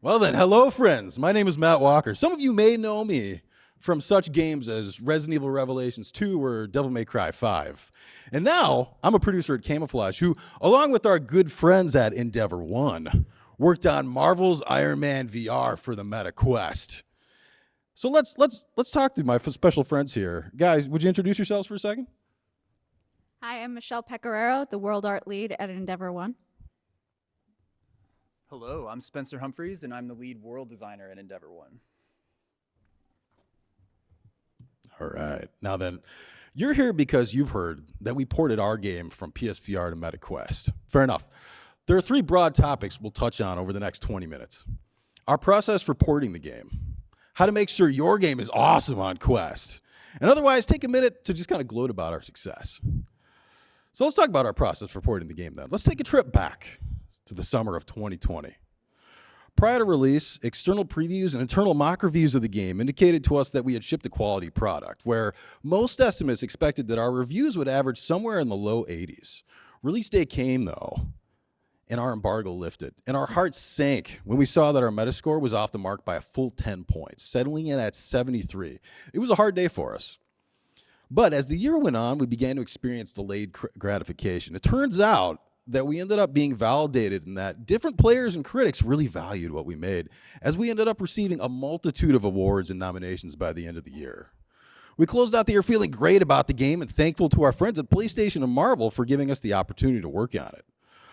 Well then, hello friends. My name is Matt Walker. Some of you may know me from such games as Resident Evil Revelations 2 or Devil May Cry 5. And now, I'm a producer at Camouflaj who, along with our good friends at Endeavor One, worked on Marvel's Iron Man VR for the Meta Quest. So let's talk to my special friends here. Guys, would you introduce yourselves for a second? Hi, I'm Michelle Pecoraro, the World Art Lead at Endeavor One. Hello, I'm Spencer Humphreys, and I'm the lead world designer at Endeavor One. All right. Now then, you're here because you've heard that we ported our game from PSVR to MetaQuest. Fair enough. There are three broad topics we'll touch on over the next 20 minutes. Our process for porting the game, how to make sure your game is awesome on Quest, and otherwise take a minute to just kind of gloat about our success. So let's talk about our process for porting the game then. Let's take a trip back to the summer of 2020. Prior to release, external previews and internal mock reviews of the game indicated to us that we had shipped a quality product, where most estimates expected that our reviews would average somewhere in the low 80s. Release day came, though, and our embargo lifted, and our hearts sank when we saw that our Metascore was off the mark by a full 10 points, settling in at 73. It was a hard day for us. But as the year went on, we began to experience delayed gratification. It turns out that we ended up being validated and that different players and critics really valued what we made, as we ended up receiving a multitude of awards and nominations by the end of the year. We closed out the year feeling great about the game and thankful to our friends at PlayStation and Marvel for giving us the opportunity to work on it.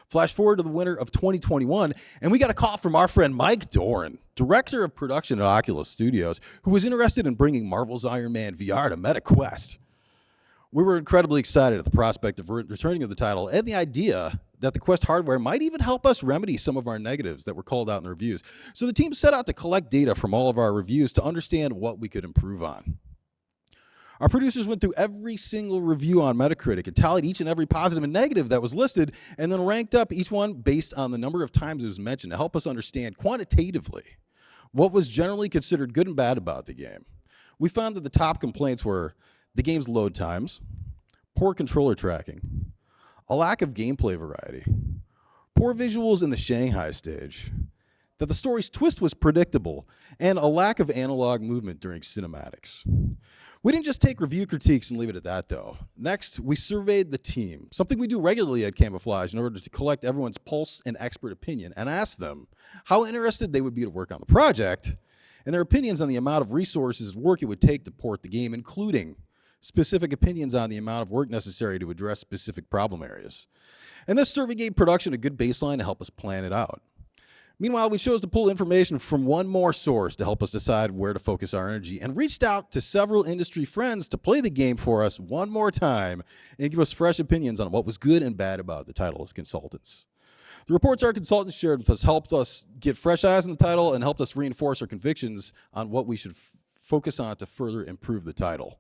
Flash forward to the winter of 2021, and we got a call from our friend Mike Doran, director of production at Oculus Studios, who was interested in bringing Marvel's Iron Man VR to MetaQuest. We were incredibly excited at the prospect of returning to the title and the idea that the Quest hardware might even help us remedy some of our negatives that were called out in the reviews. So the team set out to collect data from all of our reviews to understand what we could improve on. Our producers went through every single review on Metacritic and tallied each and every positive and negative that was listed, and then ranked up each one based on the number of times it was mentioned to help us understand quantitatively what was generally considered good and bad about the game. We found that the top complaints were the game's load times, poor controller tracking, a lack of gameplay variety, poor visuals in the Shanghai stage, that the story's twist was predictable, and a lack of analog movement during cinematics. We didn't just take review critiques and leave it at that, though. Next, we surveyed the team, something we do regularly at Camouflaj in order to collect everyone's pulse and expert opinion, and ask them how interested they would be to work on the project, and their opinions on the amount of resources and work it would take to port the game, including specific opinions on the amount of work necessary to address specific problem areas. And this survey gave production a good baseline to help us plan it out. Meanwhile, we chose to pull information from one more source to help us decide where to focus our energy, and reached out to several industry friends to play the game for us one more time and give us fresh opinions on what was good and bad about the title as consultants. The reports our consultants shared with us helped us get fresh eyes on the title and helped us reinforce our convictions on what we should focus on to further improve the title.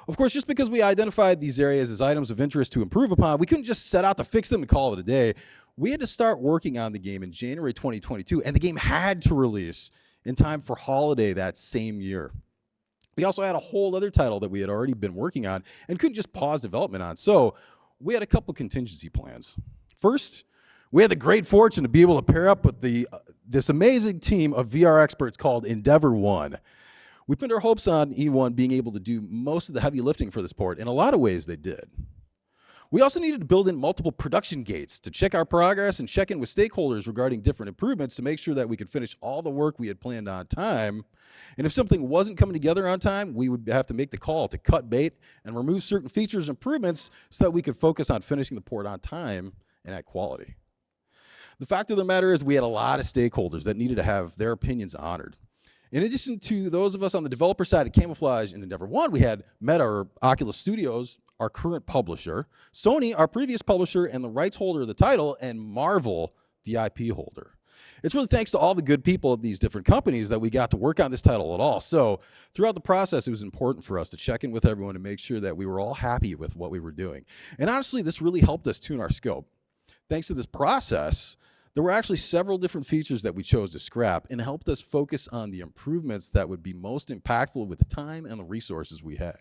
Of course, just because we identified these areas as items of interest to improve upon, we couldn't just set out to fix them and call it a day. We had to start working on the game in January 2022, and the game had to release in time for holiday that same year. We also had a whole other title that we had already been working on and couldn't just pause development on, so we had a couple contingency plans. First, we had the great fortune to be able to pair up with this amazing team of VR experts called Endeavor One. We pinned our hopes on E1 being able to do most of the heavy lifting for this port. In a lot of ways, they did. We also needed to build in multiple production gates to check our progress and check in with stakeholders regarding different improvements to make sure that we could finish all the work we had planned on time. And if something wasn't coming together on time, we would have to make the call to cut bait and remove certain features and improvements so that we could focus on finishing the port on time and at quality. The fact of the matter is we had a lot of stakeholders that needed to have their opinions honored. In addition to those of us on the developer side of Camouflaj and Endeavor One, we had Meta, or Oculus Studios, our current publisher, Sony, our previous publisher and the rights holder of the title, and Marvel, the IP holder. It's really thanks to all the good people at these different companies that we got to work on this title at all. So throughout the process, it was important for us to check in with everyone and make sure that we were all happy with what we were doing. And honestly, this really helped us tune our scope. Thanks to this process, there were actually several different features that we chose to scrap and helped us focus on the improvements that would be most impactful with the time and the resources we had.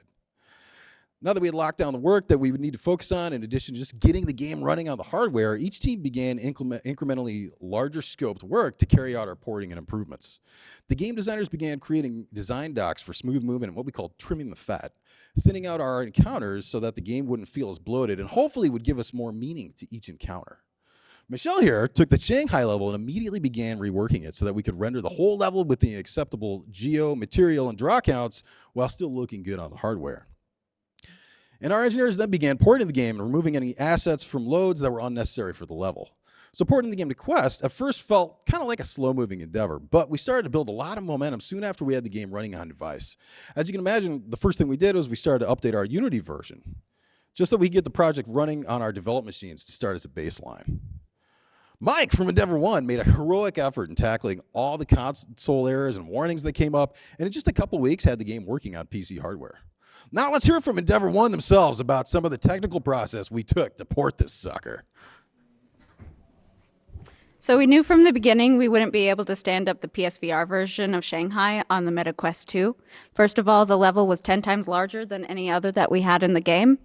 Now that we had locked down the work that we would need to focus on, in addition to just getting the game running on the hardware, each team began incrementally larger scoped work to carry out our porting and improvements. The game designers began creating design docs for smooth movement and what we call trimming the fat, thinning out our encounters so that the game wouldn't feel as bloated and hopefully would give us more meaning to each encounter. Michelle here took the Shanghai level and immediately began reworking it so that we could render the whole level with the acceptable geo, material, and draw counts while still looking good on the hardware. And our engineers then began porting the game and removing any assets from loads that were unnecessary for the level. So porting the game to Quest at first felt kind of like a slow-moving endeavor, but we started to build a lot of momentum soon after we had the game running on device. As you can imagine, the first thing we did was we started to update our Unity version, just so we could get the project running on our development machines to start as a baseline. Mike from Endeavor One made a heroic effort in tackling all the console errors and warnings that came up, and in just a couple weeks had the game working on PC hardware. Now let's hear from Endeavor One themselves about some of the technical process we took to port this sucker. So we knew from the beginning we wouldn't be able to stand up the PSVR version of Shanghai on the Meta Quest 2. First of all, the level was 10 times larger than any other that we had in the game.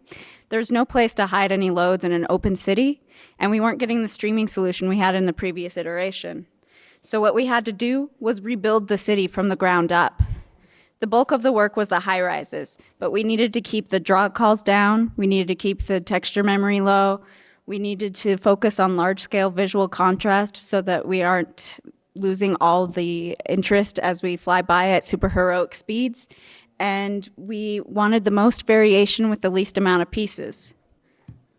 There's no place to hide any loads in an open city, and we weren't getting the streaming solution we had in the previous iteration. So what we had to do was rebuild the city from the ground up. The bulk of the work was the high rises, but we needed to keep the draw calls down, we needed to keep the texture memory low, we needed to focus on large-scale visual contrast so that we aren't losing all the interest as we fly by at superheroic speeds, and we wanted the most variation with the least amount of pieces.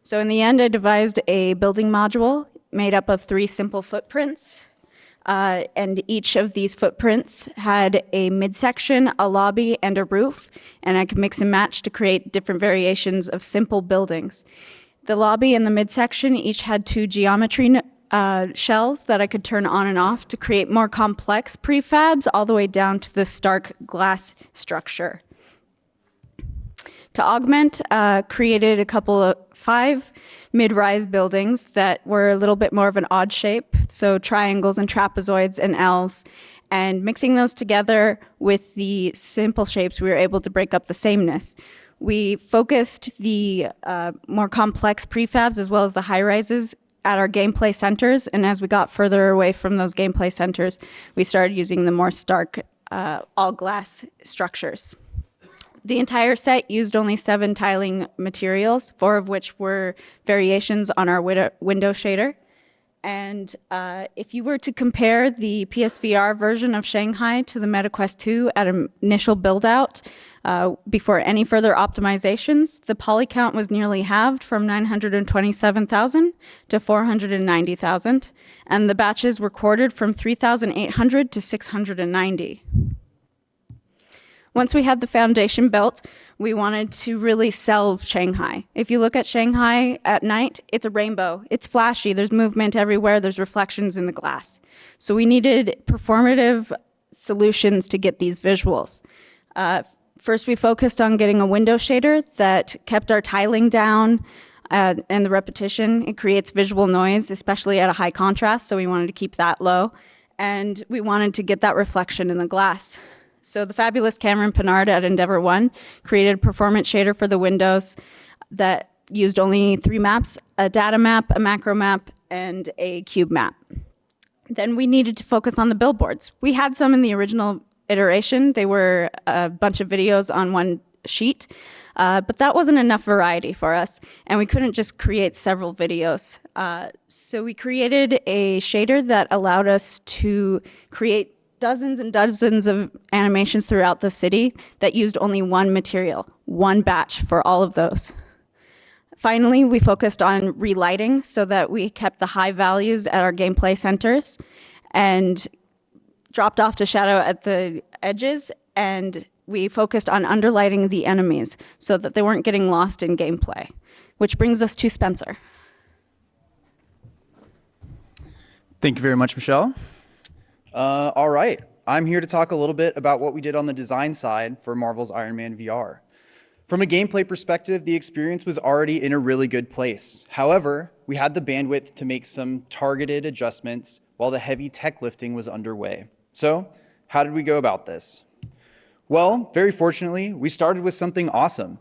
So in the end, I devised a building module made up of 3 simple footprints. And each of these footprints had a midsection, a lobby, and a roof, and I could mix and match to create different variations of simple buildings. The lobby and the midsection each had 2 geometry shells that I could turn on and off to create more complex prefabs all the way down to the stark glass structure. To augment, created a couple of 5 mid-rise buildings that were a little bit more of an odd shape, so triangles and trapezoids and L's, and mixing those together with the simple shapes, we were able to break up the sameness. We focused the more complex prefabs as well as the high-rises at our gameplay centers, and as we got further away from those gameplay centers, we started using the more stark all-glass structures. The entire set used only 7 tiling materials, 4 of which were variations on our window shader. And if you were to compare the PSVR version of Shanghai to the MetaQuest 2 at an initial build-out, before any further optimizations, the poly count was nearly halved from 927,000 to 490,000, and the batches were quartered from 3,800 to 690. Once we had the foundation built, we wanted to really sell Shanghai. If you look at Shanghai at night, it's a rainbow. It's flashy. There's movement everywhere. There's reflections in the glass. So we needed performative solutions to get these visuals. First, we focused on getting a window shader that kept our tiling down and the repetition. It creates visual noise, especially at a high contrast, so we wanted to keep that low. And we wanted to get that reflection in the glass. So the fabulous Cameron Pinard at Endeavor One created a performance shader for the windows that used only 3 maps, a data map, a macro map, and a cube map. Then we needed to focus on the billboards. We had some in the original iteration. They were a bunch of videos on one sheet, but that wasn't enough variety for us, and we couldn't just create several videos. So we created a shader that allowed us to create dozens and dozens of animations throughout the city that used only one material, one batch for all of those. Finally, we focused on relighting so that we kept the high values at our gameplay centers and dropped off to shadow at the edges, and we focused on underlighting the enemies so that they weren't getting lost in gameplay, which brings us to Spencer. Thank you very much, Michelle. All right, I'm here to talk a little bit about what we did on the design side for Marvel's Iron Man VR. From a gameplay perspective, the experience was already in a really good place. However, we had the bandwidth to make some targeted adjustments while the heavy tech lifting was underway. So, how did we go about this? Well, very fortunately, we started with something awesome.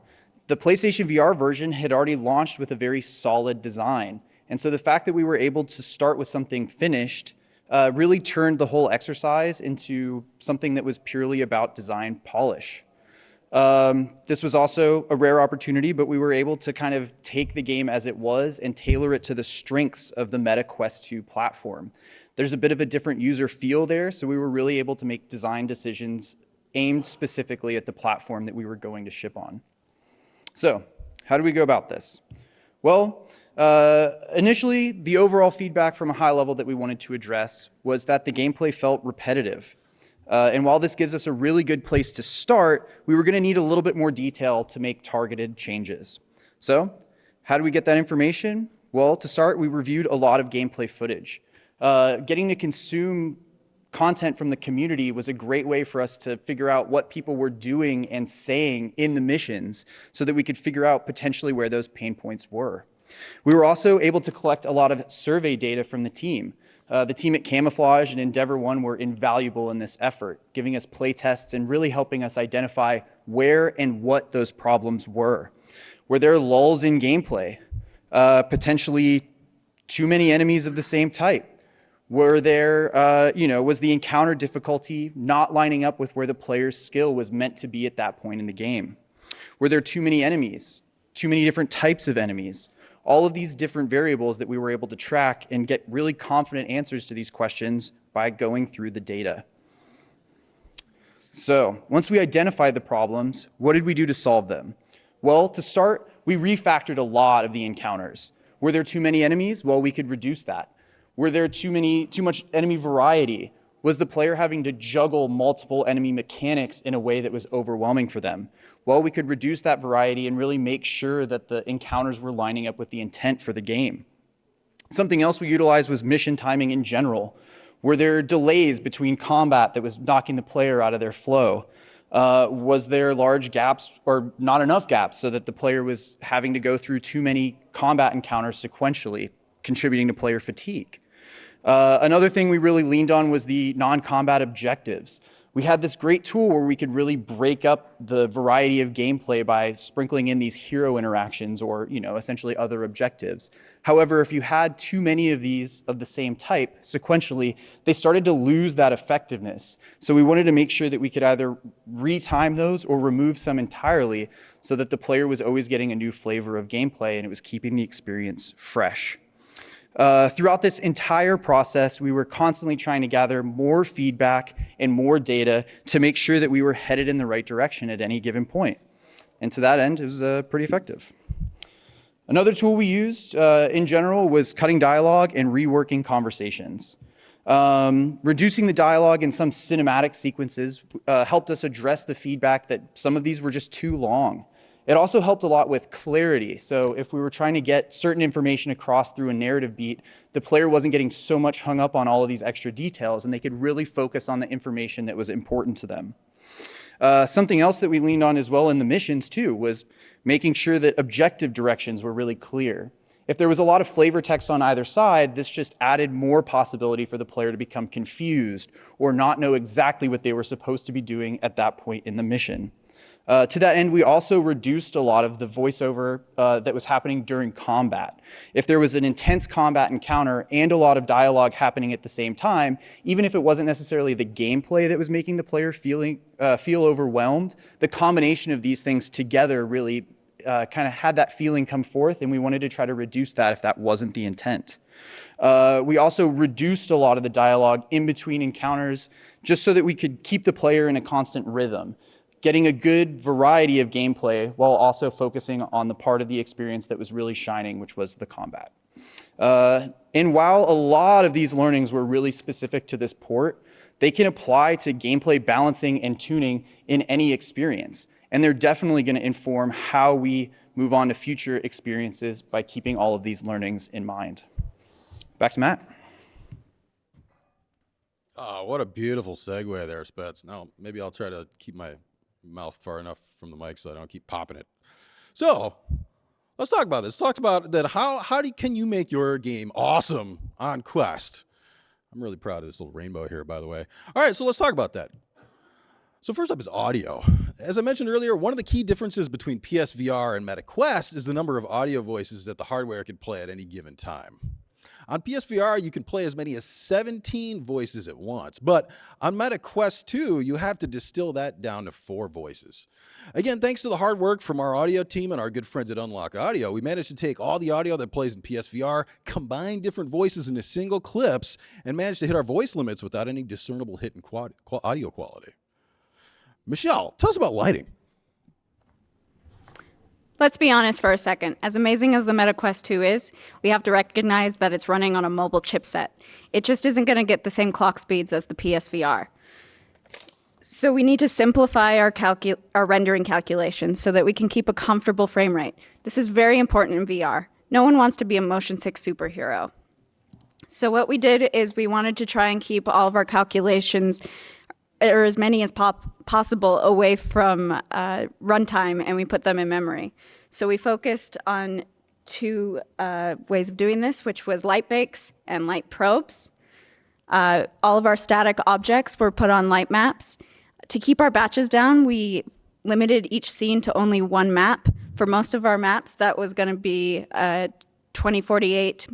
The PlayStation VR version had already launched with a very solid design. And so the fact that we were able to start with something finished really turned the whole exercise into something that was purely about design polish. This was also a rare opportunity, but we were able to kind of take the game as it was and tailor it to the strengths of the Meta Quest 2 platform. There's a bit of a different user feel there, so we were really able to make design decisions aimed specifically at the platform that we were going to ship on. So, how do we go about this? Well, initially, the overall feedback from a high level that we wanted to address was that the gameplay felt repetitive. And while this gives us a really good place to start, we were going to need a little bit more detail to make targeted changes. So, how do we get that information? Well, to start, we reviewed a lot of gameplay footage. Getting to consume content from the community was a great way for us to figure out what people were doing and saying in the missions so that we could figure out potentially where those pain points were. We were also able to collect a lot of survey data from the team. The team at Camouflaj and Endeavor One were invaluable in this effort, giving us play tests and really helping us identify where and what those problems were. Were there lulls in gameplay? Potentially too many enemies of the same type? Were there, was the encounter difficulty not lining up with where the player's skill was meant to be at that point in the game? Were there too many enemies? Too many different types of enemies? All of these different variables that we were able to track and get really confident answers to these questions by going through the data. So, once we identified the problems, what did we do to solve them? Well, to start, we refactored a lot of the encounters. Were there too many enemies? Well, we could reduce that. Were there too much enemy variety? Was the player having to juggle multiple enemy mechanics in a way that was overwhelming for them? Well, we could reduce that variety and really make sure that the encounters were lining up with the intent for the game. Something else we utilized was mission timing in general. Were there delays between combat that was knocking the player out of their flow? Was there large gaps or not enough gaps so that the player was having to go through too many combat encounters sequentially, contributing to player fatigue? Another thing we really leaned on was the non-combat objectives. We had this great tool where we could really break up the variety of gameplay by sprinkling in these hero interactions or, essentially other objectives. However, if you had too many of these of the same type sequentially, they started to lose that effectiveness. So we wanted to make sure that we could either retime those or remove some entirely so that the player was always getting a new flavor of gameplay and it was keeping the experience fresh. Throughout this entire process, we were constantly trying to gather more feedback and more data to make sure that we were headed in the right direction at any given point. And to that end, it was pretty effective. Another tool we used in general was cutting dialogue and reworking conversations. Reducing the dialogue in some cinematic sequences helped us address the feedback that some of these were just too long. It also helped a lot with clarity. So if we were trying to get certain information across through a narrative beat, the player wasn't getting so much hung up on all of these extra details, and they could really focus on the information that was important to them. Something else that we leaned on as well in the missions too was making sure that objective directions were really clear. If there was a lot of flavor text on either side, this just added more possibility for the player to become confused or not know exactly what they were supposed to be doing at that point in the mission. To that end, we also reduced a lot of the voiceover that was happening during combat. If there was an intense combat encounter and a lot of dialogue happening at the same time, even if it wasn't necessarily the gameplay that was making the player feel overwhelmed, the combination of these things together really kind of had that feeling come forth, and we wanted to try to reduce that if that wasn't the intent. We also reduced a lot of the dialogue in between encounters just so that we could keep the player in a constant rhythm, getting a good variety of gameplay while also focusing on the part of the experience that was really shining, which was the combat. And while a lot of these learnings were really specific to this port, they can apply to gameplay balancing and tuning in any experience. And they're definitely going to inform how we move on to future experiences by keeping all of these learnings in mind. Back to Matt. Oh, what a beautiful segue there, Spets. Now, maybe I'll try to keep my mouth far enough from the mic so I don't keep popping it. So, let's talk about this. Talk about that. Can you make your game awesome on Quest? I'm really proud of this little rainbow here, by the way. All right, so let's talk about that. So first up is audio. As I mentioned earlier, one of the key differences between PSVR and MetaQuest is the number of audio voices that the hardware can play at any given time. On PSVR, you can play as many as 17 voices at once, but on MetaQuest 2, you have to distill that down to 4 voices. Again, thanks to the hard work from our audio team and our good friends at Unlock Audio, we managed to take all the audio that plays in PSVR, combine different voices into single clips, and managed to hit our voice limits without any discernible hit in audio quality. Michelle, tell us about lighting. Let's be honest for a second. As amazing as the MetaQuest 2 is, we have to recognize that it's running on a mobile chipset. It just isn't going to get the same clock speeds as the PSVR. So we need to simplify our rendering calculations so that we can keep a comfortable frame rate. This is very important in VR. No one wants to be a motion sick superhero. So what we did is we wanted to try and keep all of our calculations, or as many as possible, away from runtime, and we put them in memory. So we focused on 2 ways of doing this, which was light bakes and light probes. All of our static objects were put on light maps. To keep our batches down, we limited each scene to only 1 map. For most of our maps, that was going to be a 2048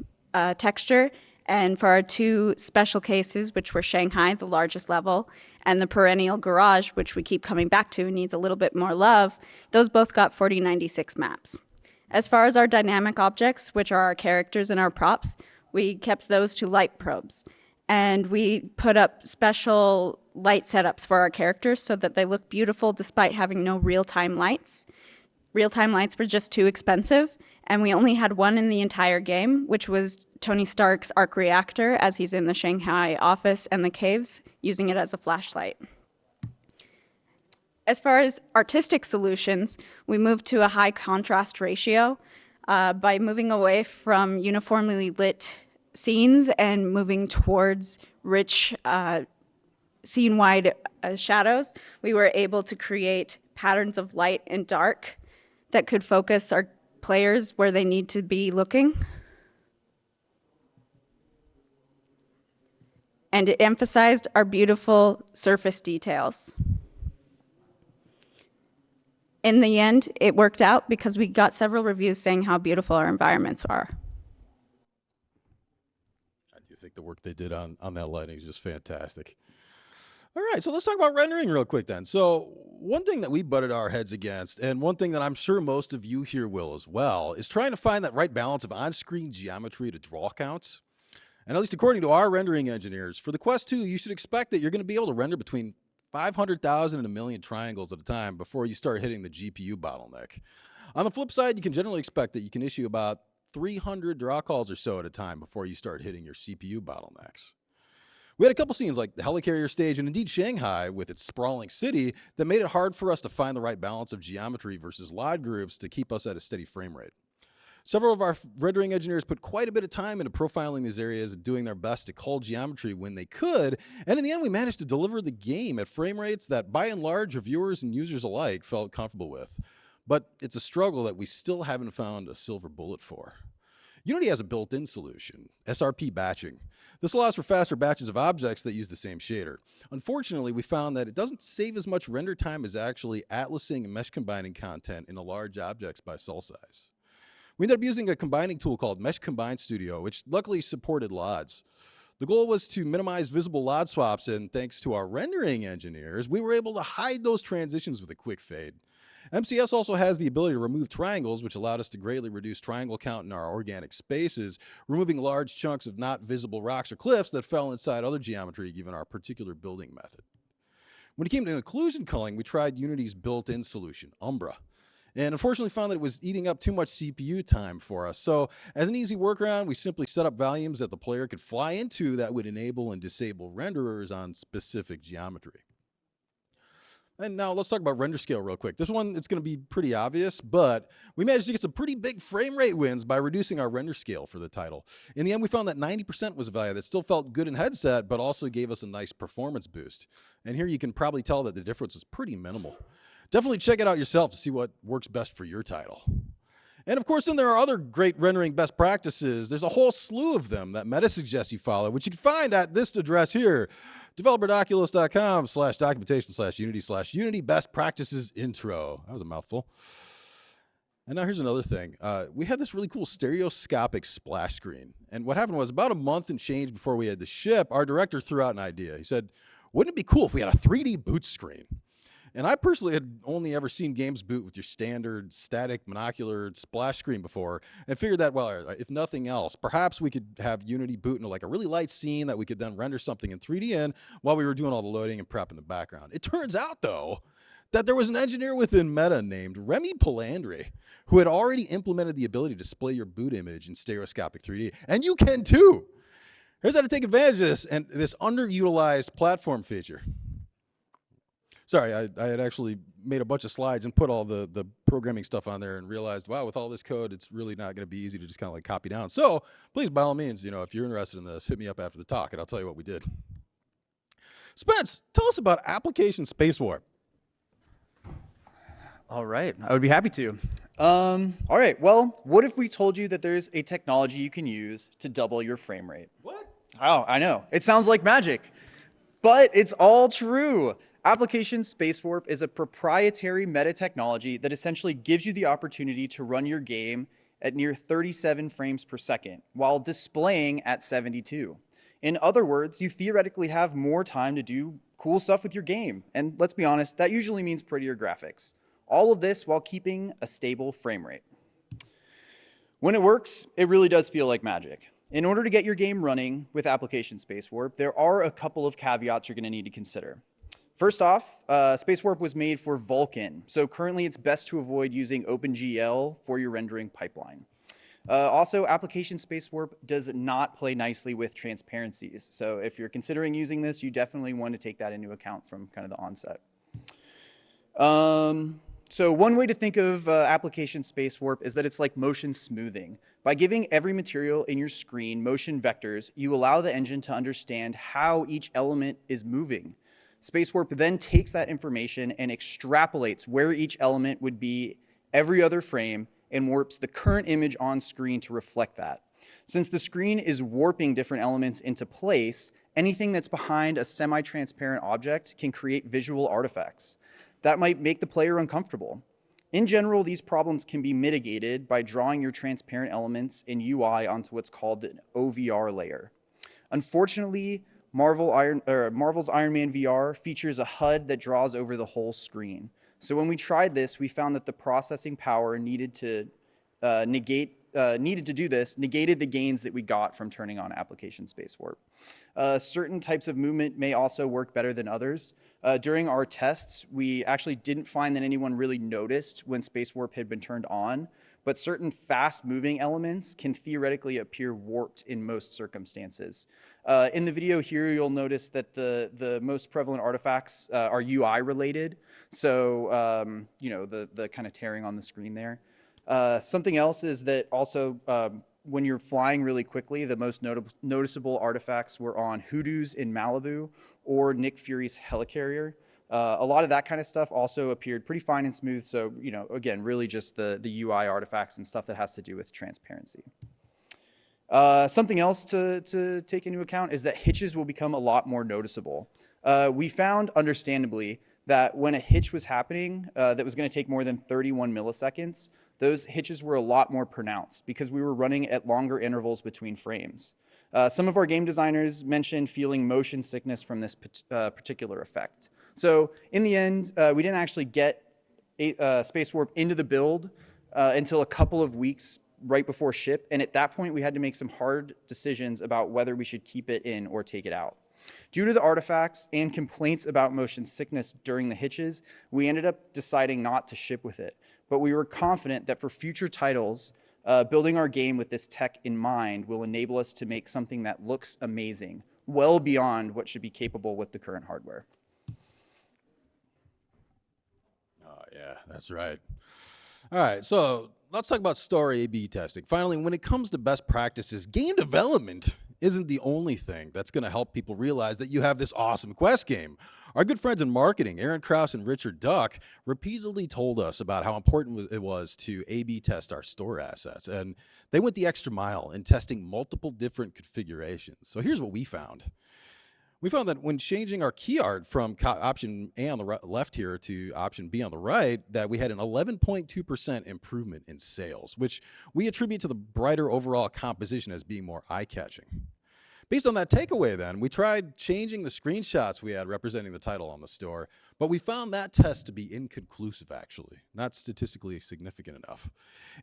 texture. And for our 2 special cases, which were Shanghai, the largest level, and the perennial garage, which we keep coming back to and needs a little bit more love, those both got 4096 maps. As far as our dynamic objects, which are our characters and our props, we kept those to light probes. And we put up special light setups for our characters so that they look beautiful despite having no real-time lights. Real-time lights were just too expensive, and we only had 1 in the entire game, which was Tony Stark's arc reactor as he's in the Shanghai office and the caves, using it as a flashlight. As far as artistic solutions, we moved to a high contrast ratio by moving away from uniformly lit scenes and moving towards rich scene-wide shadows. We were able to create patterns of light and dark that could focus our players where they need to be looking. And it emphasized our beautiful surface details. In the end, it worked out because we got several reviews saying how beautiful our environments are. I do think the work they did on that lighting is just fantastic. All right, so let's talk about rendering real quick then. So one thing that we butted our heads against, and one thing that I'm sure most of you here will as well, is trying to find that right balance of on-screen geometry to draw counts. And at least according to our rendering engineers, for the Quest 2, you should expect that you're going to be able to render between 500,000 and 1 million triangles at a time before you start hitting the GPU bottleneck. On the flip side, you can generally expect that you can issue about 300 draw calls or so at a time before you start hitting your CPU bottlenecks. We had a couple scenes like the helicarrier stage and indeed Shanghai with its sprawling city that made it hard for us to find the right balance of geometry versus LOD groups to keep us at a steady frame rate. Several of our rendering engineers put quite a bit of time into profiling these areas and doing their best to cull geometry when they could, and in the end we managed to deliver the game at frame rates that by and large reviewers and users alike felt comfortable with. But it's a struggle that we still haven't found a silver bullet for. Unity has a built-in solution, SRP batching. This allows for faster batches of objects that use the same shader. Unfortunately, we found that it doesn't save as much render time as actually atlasing and mesh combining content into large objects by cell size. We ended up using a combining tool called Mesh Combine Studio, which luckily supported LODs. The goal was to minimize visible LOD swaps, and thanks to our rendering engineers, we were able to hide those transitions with a quick fade. MCS also has the ability to remove triangles, which allowed us to greatly reduce triangle count in our organic spaces, removing large chunks of not visible rocks or cliffs that fell inside other geometry given our particular building method. When it came to occlusion culling, we tried Unity's built-in solution, Umbra, and unfortunately found that it was eating up too much CPU time for us. So as an easy workaround, we simply set up volumes that the player could fly into that would enable and disable renderers on specific geometry. And now let's talk about render scale real quick. This one, it's going to be pretty obvious, but we managed to get some pretty big frame rate wins by reducing our render scale for the title. In the end, we found that 90% was a value that still felt good in headset, but also gave us a nice performance boost. And here you can probably tell that the difference was pretty minimal. Definitely check it out yourself to see what works best for your title. And of course, then there are other great rendering best practices. There's a whole slew of them that Meta suggests you follow, which you can find at this address here, developer.oculus.com/documentation/unity/unity best practices intro. That was a mouthful. And now here's another thing. We had this really cool stereoscopic splash screen. And what happened was about a month and change before we had to ship, our director threw out an idea. He said, wouldn't it be cool if we had a 3D boot screen? And I personally had only ever seen games boot with your standard static monocular splash screen before and figured that, well, if nothing else, perhaps we could have Unity boot into like a really light scene that we could then render something in 3D in while we were doing all the loading and prep in the background. It turns out, though, that there was an engineer within Meta named Remy Palandri who had already implemented the ability to display your boot image in stereoscopic 3D. And you can too. Here's how to take advantage of this and this underutilized platform feature. Sorry, I had actually made a bunch of slides and put all the programming stuff on there and realized, wow, with all this code, it's really not going to be easy to just kind of like copy down. So please, by all means, if you're interested in this, hit me up after the talk and I'll tell you what we did. Spence, tell us about application space warp. All right, I would be happy to. All right, well, what if we told you that there's a technology you can use to double your frame rate? What? Oh, I know. It sounds like magic, but it's all true. Application Space Warp is a proprietary meta technology that essentially gives you the opportunity to run your game at near 37 frames per second while displaying at 72. In other words, you theoretically have more time to do cool stuff with your game. And let's be honest, that usually means prettier graphics. All of this while keeping a stable frame rate. When it works, it really does feel like magic. In order to get your game running with Application Space Warp, there are a couple of caveats you're going to need to consider. First off, Space Warp was made for Vulkan, so currently it's best to avoid using OpenGL for your rendering pipeline. Also, Application Space Warp does not play nicely with transparencies, so if you're considering using this, you definitely want to take that into account from kind of the onset. So one way to think of Application Space Warp is that it's like motion smoothing. By giving every material in your screen motion vectors, you allow the engine to understand how each element is moving. Space Warp then takes that information and extrapolates where each element would be every other frame and warps the current image on screen to reflect that. Since the screen is warping different elements into place, anything that's behind a semi-transparent object can create visual artifacts. That might make the player uncomfortable. In general, these problems can be mitigated by drawing your transparent elements in UI onto what's called an OVR layer. Unfortunately, Marvel's Iron Man VR features a HUD that draws over the whole screen. So when we tried this, we found that the processing power needed to do this negated the gains that we got from turning on Application Space Warp. Certain types of movement may also work better than others. During our tests, we actually didn't find that anyone really noticed when Space Warp had been turned on, but certain fast-moving elements can theoretically appear warped in most circumstances. In the video here, you'll notice that the most prevalent artifacts are UI-related, so the kind of tearing on the screen there. Something else is that also when you're flying really quickly, the most noticeable artifacts were on Hoodoos in Malibu or Nick Fury's helicarrier. A lot of that kind of stuff also appeared pretty fine and smooth. So, again, really just the UI artifacts and stuff that has to do with transparency. Something else to take into account is that hitches will become a lot more noticeable. We found, understandably, that when a hitch was happening that was going to take more than 31 milliseconds, those hitches were a lot more pronounced because we were running at longer intervals between frames. Some of our game designers mentioned feeling motion sickness from this particular effect. So in the end, we didn't actually get Space Warp into the build until a couple of weeks right before ship, and at that point we had to make some hard decisions about whether we should keep it in or take it out. Due to the artifacts and complaints about motion sickness during the hitches, we ended up deciding not to ship with it. But we were confident that for future titles, building our game with this tech in mind will enable us to make something that looks amazing, well beyond what should be capable with the current hardware. Oh, yeah, that's right. All right, so let's talk about story A/B testing. Finally, when it comes to best practices, game development isn't the only thing that's going to help people realize that you have this awesome Quest game. Our good friends in marketing, Aaron Krause and Richard Duck, repeatedly told us about how important it was to A/B test our store assets. And they went the extra mile in testing multiple different configurations. So here's what we found. We found that when changing our key art from option A on the left here to option B on the right, that we had an 11.2% improvement in sales, which we attribute to the brighter overall composition as being more eye-catching. Based on that takeaway then, we tried changing the screenshots we had representing the title on the store, but we found that test to be inconclusive actually, not statistically significant enough.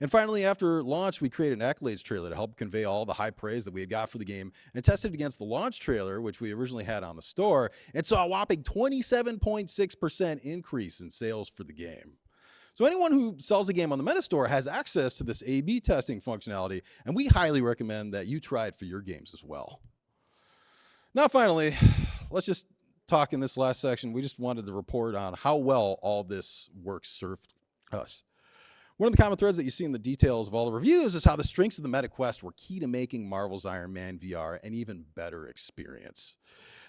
And finally, after launch, we created an accolades trailer to help convey all the high praise that we had got for the game and tested against the launch trailer, which we originally had on the store, and saw a whopping 27.6% increase in sales for the game. So anyone who sells a game on the Metastore has access to this A/B testing functionality, and we highly recommend that you try it for your games as well. Now, finally, let's just talk in this last section. We just wanted to report on how well all this work served us. One of the common threads that you see in the details of all the reviews is how the strengths of the MetaQuest were key to making Marvel's Iron Man VR an even better experience.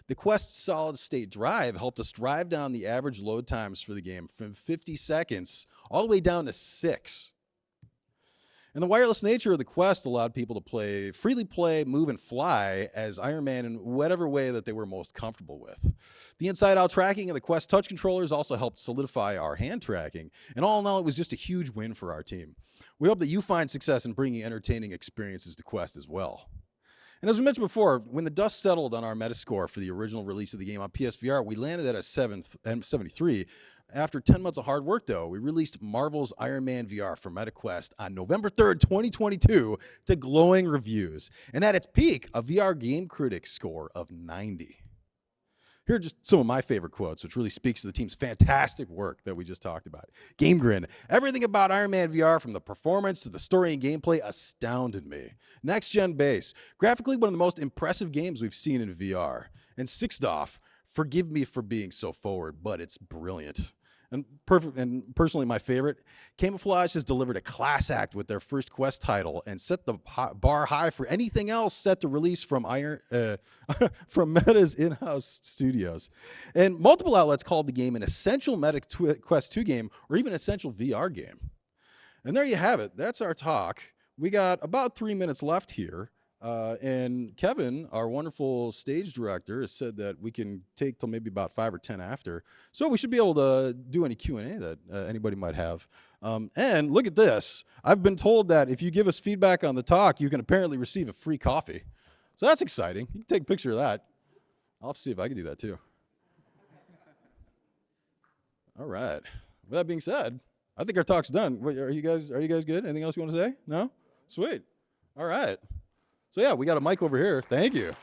The Quest's solid-state drive helped us drive down the average load times for the game from 50 seconds all the way down to 6. And the wireless nature of the Quest allowed people to freely play, move, and fly as Iron Man in whatever way that they were most comfortable with. The inside-out tracking of the Quest touch controllers also helped solidify our hand tracking. And all in all, it was just a huge win for our team. We hope that you find success in bringing entertaining experiences to Quest as well. And as we mentioned before, when the dust settled on our Metascore for the original release of the game on PSVR, we landed at a 73. After 10 months of hard work, though, we released Marvel's Iron Man VR for MetaQuest on November 3rd, 2022 to glowing reviews. And at its peak, a VR Game Critics score of 90. Here are just some of my favorite quotes, which really speaks to the team's fantastic work that we just talked about. Game Grin, everything about Iron Man VR, from the performance to the story and gameplay, astounded me. Next Gen Base, graphically one of the most impressive games we've seen in VR. And Sixdoff, forgive me for being so forward, but it's brilliant. And personally, my favorite, Camouflaj has delivered a class act with their first Quest title and set the bar high for anything else set to release from from Meta's in-house studios. And multiple outlets called the game an essential Meta Quest 2 game or even essential VR game. And there you have it. That's our talk. We got about 3 minutes left here. And Kevin, our wonderful stage director, has said that we can take till maybe about 5 or 10 after. So we should be able to do any Q&A that anybody might have. And look at this. I've been told that if you give us feedback on the talk, you can apparently receive a free coffee. So that's exciting. You can take a picture of that. I'll have to see if I can do that too. All right. With that being said, I think our talk's done. Wait, are you guys good? Anything else you want to say? No? Sweet. All right. So yeah, we got a mic over here. Thank you.